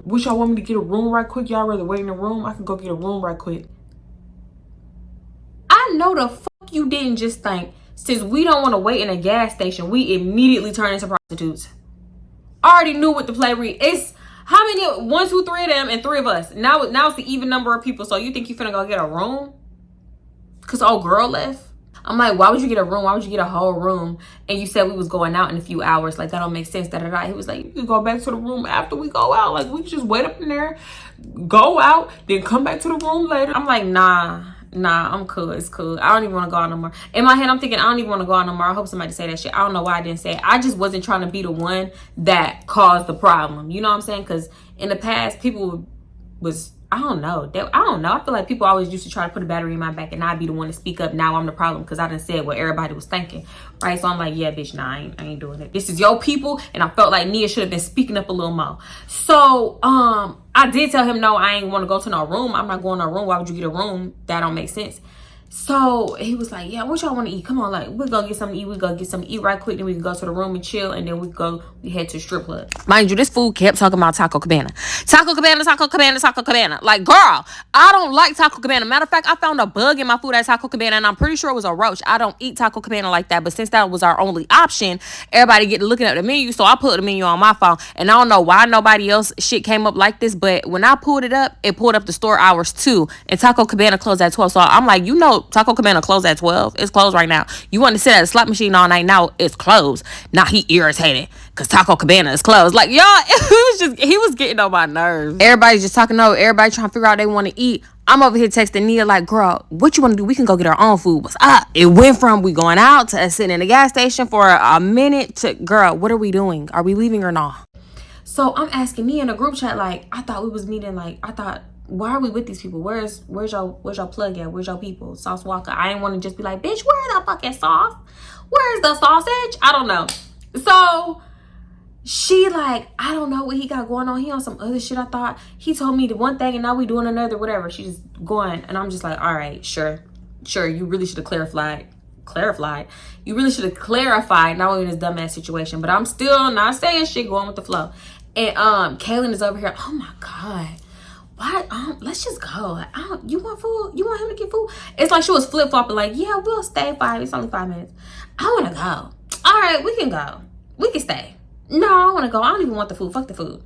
wish y'all want me to get a room right quick? Y'all rather wait in the room? I can go get a room right quick. I know the fuck you didn't just think, since we don't want to wait in a gas station, we immediately turn into prostitutes. I already knew what the play read. It's how many? 1, 2, 3 of them and 3 of us. Now it's the even number of people. So you think you finna go get a room? Cause old girl left. I'm like, why would you get a room? Why would you get a whole room? And you said we was going out in a few hours. Like, that don't make sense. He was like, you can go back to the room after we go out. Like, we just wait up in there, go out, then come back to the room later. I'm like, nah, I'm cool. It's cool. I don't even want to go out no more. In my head, I'm thinking, I don't even want to go out no more. I hope somebody say that shit. I don't know why I didn't say it. I just wasn't trying to be the one that caused the problem. You know what I'm saying? Because in the past, people was... I don't know. I feel like people always used to try to put a battery in my back and I'd be the one to speak up. Now I'm the problem because I done said what everybody was thinking. Right? So I'm like, yeah, bitch, nah, I ain't doing it. This is your people. And I felt like Nia should have been speaking up a little more. So, I did tell him, no, I ain't want to go to no room. I'm not going to a room. Why would you get a room? That don't make sense. So he was like, yeah, what y'all want to eat? Come on, like, we're going to get something to eat. We're going to get something to eat right quick. Then we can go to the room and chill. And then we head to the strip club. Mind you, this fool kept talking about Taco Cabana. Taco Cabana, Taco Cabana, Taco Cabana. Like, girl, I don't like Taco Cabana. Matter of fact, I found a bug in my food at Taco Cabana. And I'm pretty sure it was a roach. I don't eat Taco Cabana like that. But since that was our only option, everybody get to looking at the menu. So I put the menu on my phone. And I don't know why nobody else shit came up like this. But when I pulled it up the store hours too. And Taco Cabana closed at 12. So I'm like, you know, Taco Cabana closed at 12. It's closed right now. You want to sit at a slot machine all night? Now it's closed. Now he irritated because Taco Cabana is closed. Like, y'all, he was getting on my nerves. Everybody's just talking over. Everybody trying to figure out what they want to eat. I'm over here texting Nia like, girl, what you want to do? We can go get our own food. What's up? It went from we going out to us sitting in the gas station for a minute to, girl, what are we doing? Are we leaving or not? So I'm asking Nia in a group chat, like, I thought we was meeting, like, why are we with these people? Where's your plug at? Where's your people? Sauce Walker. I didn't want to just be like, bitch, where's the fucking sauce? Where's the sausage? I don't know. So she like, I don't know what he got going on. He on some other shit. I thought he told me the one thing and now we doing another, whatever. She's going and I'm just like, all right, sure. You really should have clarified. You really should have clarified not only this dumbass situation, but I'm still not saying shit, going with the flow. And Kaylin is over here. Oh my God. Why? Let's just go. You want food? You want him to get food? It's like she was flip-flopping like, yeah, we'll stay 5. It's only 5 minutes. I want to go. All right, we can go. We can stay. No, I want to go. I don't even want the food. Fuck the food.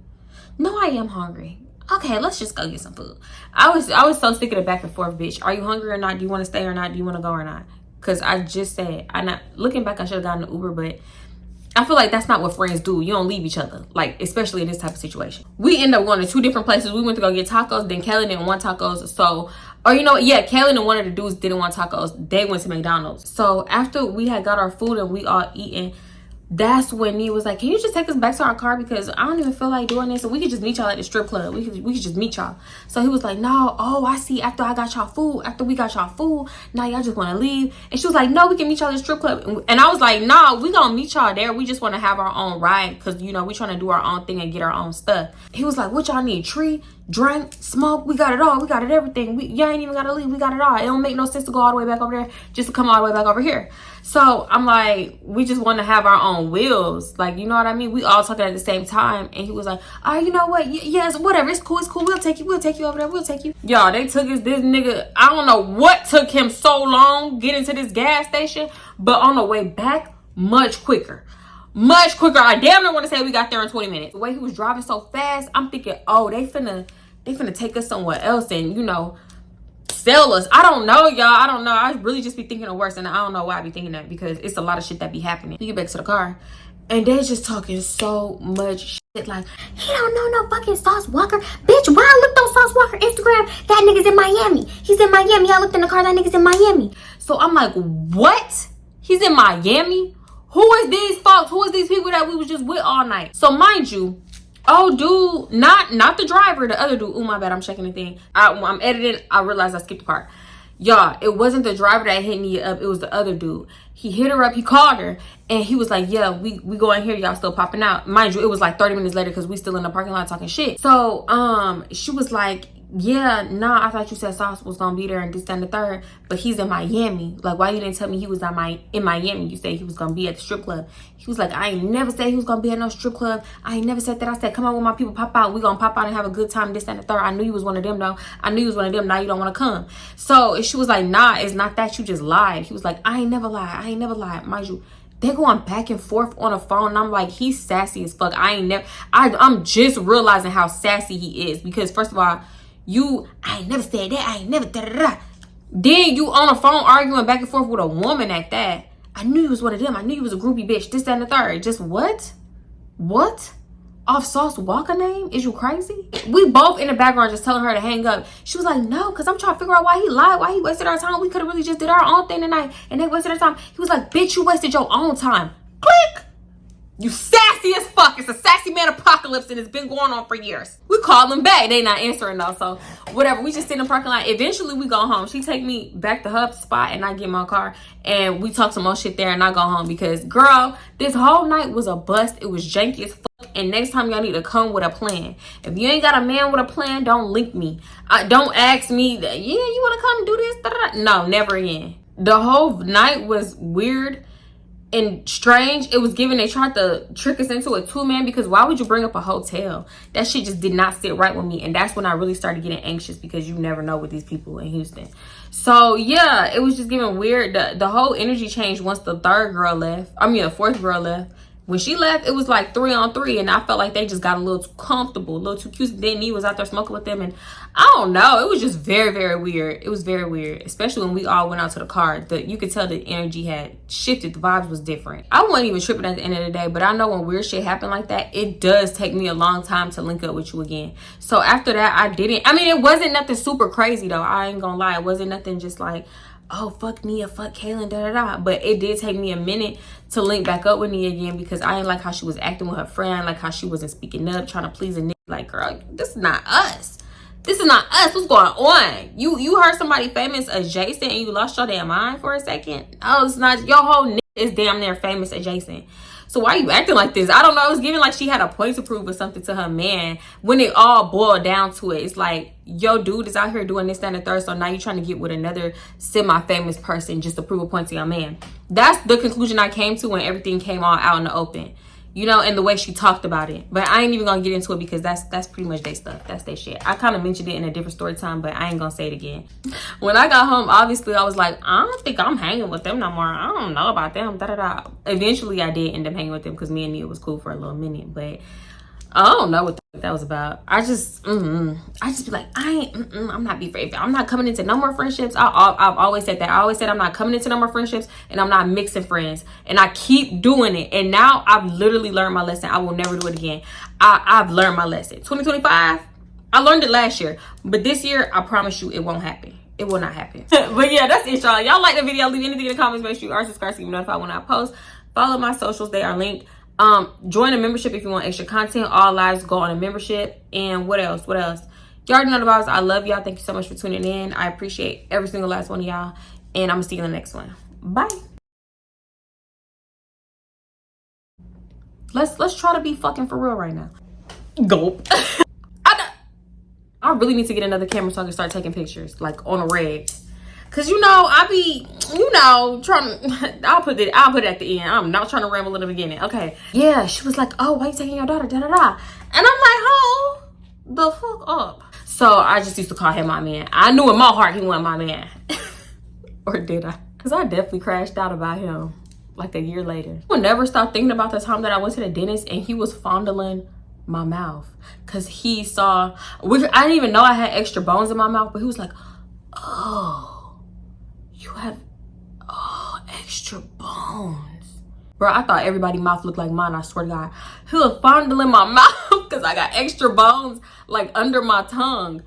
No, I am hungry. Okay, let's just go get some food. I was so sick of the back and forth, bitch. Are you hungry or not? Do you want to stay or not? Do you want to go or not? Because I just said, looking back, I should have gotten an Uber, but I feel like that's not what friends do. You don't leave each other, like, especially in this type of situation. We end up going to 2 different places. We went to go get tacos. Then Kelly didn't want tacos. So, or you know what? Yeah, Kelly and one of the dudes didn't want tacos. They went to McDonald's. So after we had got our food and we all eaten, that's when Nia was like, can you just take us back to our car? Because I don't even feel like doing this. So we could just meet y'all at the strip club. We could just meet y'all. So he was like, no, I see. After we got y'all food, now y'all just want to leave. And she was like, no, we can meet y'all at the strip club. And I was like, nah, we gonna meet y'all there. We just want to have our own ride. Because, you know, we trying to do our own thing and get our own stuff. He was like, what y'all need? Tree, drink, smoke? We got it all. We got it everything. Y'all ain't even got to leave. We got it all. It don't make no sense to go all the way back over there just to come all the way back over here. So I'm like, we just want to have our own wheels. Like, you know what I mean? We all talking at the same time. And he was like, you know what? Yes, whatever. It's cool. We'll take you over there. We'll take you. Y'all, they took this nigga. I don't know what took him so long getting to this gas station. But on the way back, much quicker. I damn near want to say we got there in 20 minutes. The way he was driving so fast, I'm thinking, oh, they finna take us somewhere else. And, you know, sell us. I don't know, y'all. I don't know. I really just be thinking of worse, and I don't know why I be thinking that, because it's a lot of shit that be happening. We get back to the car, and they're just talking so much shit, like, he don't know no fucking Sauce Walker. Bitch, why I looked on Sauce Walker Instagram? That nigga's in Miami. He's in Miami. I looked in the car. That nigga's in Miami. So I'm like, what? He's in Miami? Who is these folks? Who is these people that we was just with all night? So mind you, oh, dude, not the driver, the other dude. Oh, my bad, I'm checking the thing. I'm editing. I realized I skipped the part. Y'all, it wasn't the driver that hit me up. It was the other dude. He hit her up. He called her. And he was like, yeah, we go in here. Y'all still popping out. Mind you, it was like 30 minutes later because we still in the parking lot talking shit. So, she was like, yeah, nah, I thought you said Sauce was gonna be there and this, that, and the third, but he's in Miami. Like, why you didn't tell me he was in Miami? You said he was gonna be at the strip club. He was like, I ain't never said he was gonna be at no strip club. I ain't never said that. I said, come on with my people, pop out. We gonna pop out and have a good time, this, that, and the third. I knew you was one of them, though. I knew you was one of them. Now you don't want to come. So she was like, nah, it's not that. You just lied. He was like, I ain't never lied. I ain't never lied. Mind you, they're going back and forth on the phone, and I'm like, he's sassy as fuck. I'm just realizing how sassy he is, because first of all, I ain't never said that. I ain't never da-da-da. Then you on the phone arguing back and forth with a woman at that. I knew you was one of them. I knew you was a groupie bitch. This, that, and the third. Just what? What? Off Sauce Walker name? Is you crazy? We both in the background just telling her to hang up. She was like, no, because I'm trying to figure out why he lied, why he wasted our time. We could have really just did our own thing tonight, and they wasted our time. He was like, bitch, you wasted your own time. Click. You sassy as fuck. It's a sassy man apocalypse, and it's been going on for years. We call them back. They not answering though. So whatever. We just sit in the parking lot. Eventually we go home. She take me back to her spot, and I get my car, and we talk some more shit there, and I go home because, girl, this whole night was a bust. It was janky as fuck. And next time y'all need to come with a plan. If you ain't got a man with a plan, don't link me. Don't ask me that, yeah, you want to come do this? Da-da-da. No, never again. The whole night was weird and strange. It was given, they tried to trick us into a two-man, because why would you bring up a hotel? That shit just did not sit right with me. And that's when I really started getting anxious, because you never know with these people in Houston. So yeah, it was just giving weird. The whole energy changed once the fourth girl left. When she left, it was like 3-on-3, and I felt like they just got a little too comfortable, a little too cute. Then he was out there smoking with them, and I don't know. It was just very, very weird. It was very weird, especially when we all went out to the car. You could tell the energy had shifted. The vibes was different. I wasn't even tripping at the end of the day, but I know when weird shit happen like that, it does take me a long time to link up with you again. So after that, I didn't. I mean, it wasn't nothing super crazy, though. I ain't gonna lie. It wasn't nothing just like, oh, fuck Nia, fuck Kaylin, da-da-da. But it did take me a minute to link back up with Nia again, because I didn't like how she was acting with her friend, like how she wasn't speaking up, trying to please a nigga. Like, girl, this is not us. This is not us. What's going on? You heard somebody famous adjacent and you lost your damn mind for a second? Oh, it's not. Your whole nigga is damn near famous adjacent. So why are you acting like this? I don't know. It was giving like she had a point to prove or something to her man. When it all boiled down to it, it's like, yo, dude is out here doing this, that, and the third. So now you're trying to get with another semi-famous person just to prove a point to your man. That's the conclusion I came to when everything came all out in the open. You know, and the way she talked about it. But I ain't even gonna get into it, because that's pretty much their stuff. That's their shit. I kind of mentioned it in a different story time, but I ain't gonna say it again. When I got home, obviously I was like, I don't think I'm hanging with them no more. I don't know about them. Da-da-da. Eventually I did end up hanging with them, because me and Nia was cool for a little minute. But I don't know what that was about. I just be like, I'm not be afraid. I'm not coming into no more friendships. I've always said that. I always said I'm not coming into no more friendships, and I'm not mixing friends. And I keep doing it. And now I've literally learned my lesson. I will never do it again. I've learned my lesson. 2025, I learned it last year. But this year, I promise you, it won't happen. It will not happen. But yeah, that's it, y'all. Y'all like the video. Leave anything in the comments. Make sure you are subscribed so you get notified when I post. Follow my socials. They are linked. Join a membership if you want extra content. All lives go on a membership. And what else? You already know the vibes. I love y'all. Thank you so much for tuning in. I appreciate every single last one of y'all, and I'm gonna see you in the next one. Bye. Let's try to be fucking for real right now. Gulp. I really need to get another camera so I can start taking pictures like on a reg. Cause I be, trying to, I'll put it at the end. I'm not trying to ramble in the beginning. Okay. Yeah, she was like, oh, why you taking your daughter? Da da da. And I'm like, hold the fuck up. So I just used to call him my man. I knew in my heart he wasn't my man. Or did I? Cause I definitely crashed out about him like a year later. I will never stop thinking about the time that I went to the dentist and he was fondling my mouth. Cause he saw, which I didn't even know I had extra bones in my mouth, but he was like, Oh, you have extra bones. Bro, I thought everybody's mouth looked like mine, I swear to God. He was fondling my mouth because I got extra bones like under my tongue.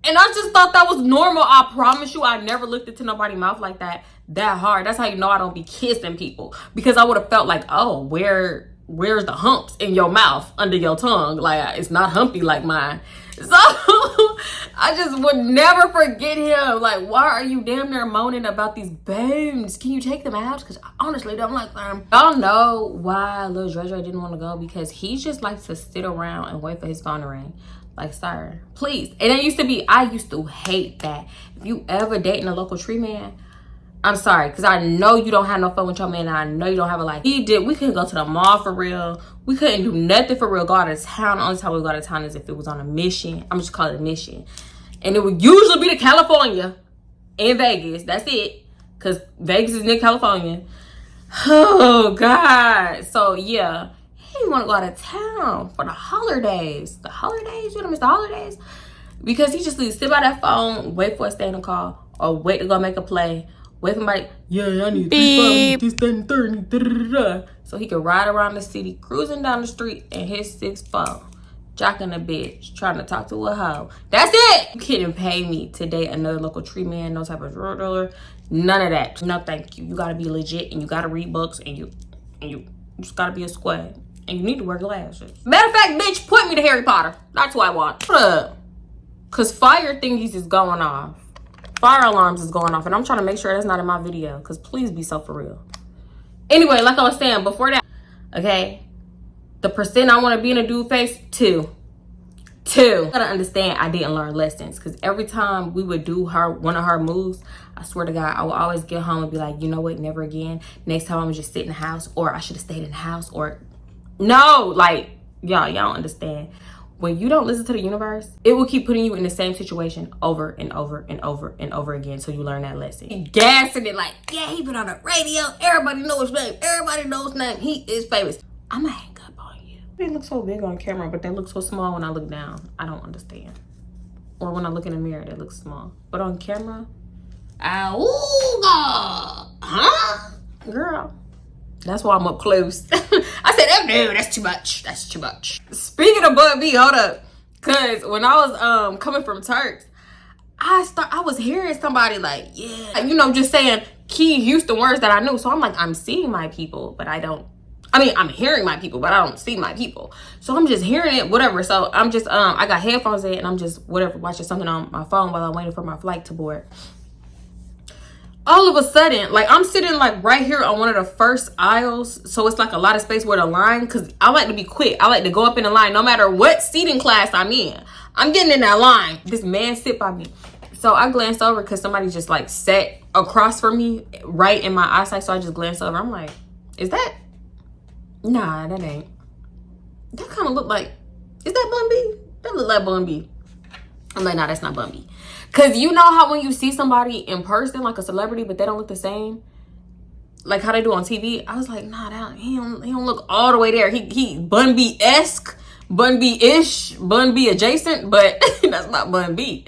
And I just thought that was normal. I promise you, I never looked into nobody's mouth like that hard. That's how you know I don't be kissing people. Because I would have felt like, oh, where's the humps in your mouth under your tongue? Like, it's not humpy like mine. So I just would never forget him. Like, why are you damn near moaning about these bones? Can you take them out? Because I honestly don't like them. Y'all know why Lil Dre Dre didn't want to go? Because he just likes to sit around and wait for his phone to ring. Like, sir, please. And it used to be, I used to hate that. If you ever dating a local tree man, I'm sorry, because I know you don't have no fun with your man, and I know you don't have a life. We couldn't go to the mall for real. We couldn't do nothing for real. Go out of town. The only time we go out of town is if it was on a mission. I'm just calling it a mission. And it would usually be to California and Vegas. That's it. Because Vegas is near California. Oh, God. So, yeah. He didn't want to go out of town for the holidays. The holidays? You don't miss the holidays? Because he just needs to sit by that phone, wait for a standing call, or wait to go make a play. Wait for somebody, yeah, I need 3 5 this, that, and 30. So he could ride around the city, cruising down the street in his 6'4", jocking a bitch, trying to talk to a hoe. That's it! You couldn't pay me to date another local tree man, no type of drug dealer, none of that. No, thank you. You gotta be legit, and you gotta read books, and you just gotta be a squad. And you need to wear glasses. Matter of fact, bitch, point me to Harry Potter. That's what I want. What up? Because fire thingies is going off. Fire alarms is going off. And I'm trying to make sure that's not in my video. Because please be so for real. Anyway, like I was saying before that. Okay. The percent I want to be in a dude face, 2. You gotta understand, I didn't learn lessons. Because every time we would do one of her moves, I swear to God, I would always get home and be like, you know what? Never again. Next time I'm going to just sit in the house. Or I should have stayed in the house. Or... No, like, y'all don't understand. When you don't listen to the universe, it will keep putting you in the same situation over and over and over and over again so you learn that lesson. He gassing it like, yeah, he been on the radio. Everybody knows his name. Everybody knows his name. He is famous. I'm gonna hang up on you. They look so big on camera, but they look so small when I look down. I don't understand. Or when I look in the mirror, they look small. But on camera, huh? Girl. That's why I'm up close. I said, no, that's too much. That's too much. Speaking of Bud B, hold up. Because when I was coming from Turks, I was hearing somebody like, yeah. You know, just saying key Houston words that I knew. So I'm like, I'm seeing my people, but I don't. I mean, I'm hearing my people, but I don't see my people. So I'm just hearing it, whatever. So I'm just, I got headphones in and I'm just, whatever, watching something on my phone while I'm waiting for my flight to board. All of a sudden, like, I'm sitting like right here on one of the first aisles, so it's like a lot of space where the line, because I like to be quick. I like to go up in the line no matter what seating class I'm in. I'm getting in that line. This man sit by me, so I glanced over because somebody just like sat across from me right in my eyesight. So I just glanced over. I'm like, is that? Nah, that ain't. That kind of look like, is that Bun B? That look like Bun B. I'm like, nah, that's not Bun B. Because you know how when you see somebody in person, like a celebrity, but they don't look the same? Like how they do on TV? I was like, nah, he don't look all the way there. He Bun B-esque, Bun B-ish, Bun B adjacent, but that's not Bun B.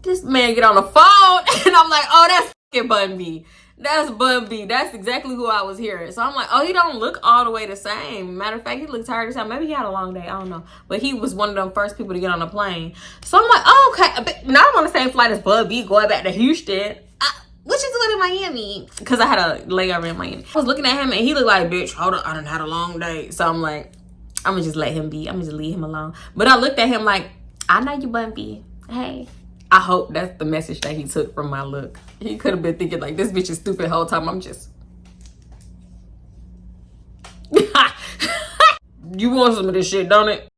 This man get on the phone, and I'm like, oh, that's fucking Bun B. That's Bun B. That's exactly who I was hearing. So I'm like, oh, he don't look all the way the same. Matter of fact, he looked tired as hell. Maybe he had a long day. I don't know. But he was one of the first people to get on the plane. So I'm like, oh, okay. But now I'm on the same flight as Bun B going back to Houston. What you doing in Miami? Because I had a layover in Miami. I was looking at him and he looked like, bitch, hold on. I done had a long day. So I'm like, I'm going to just let him be. I'm going to just leave him alone. But I looked at him like, I know you, Bun B. Hey. I hope that's the message that he took from my look. He could have been thinking like, this bitch is stupid the whole time. I'm just. You want some of this shit, don't it?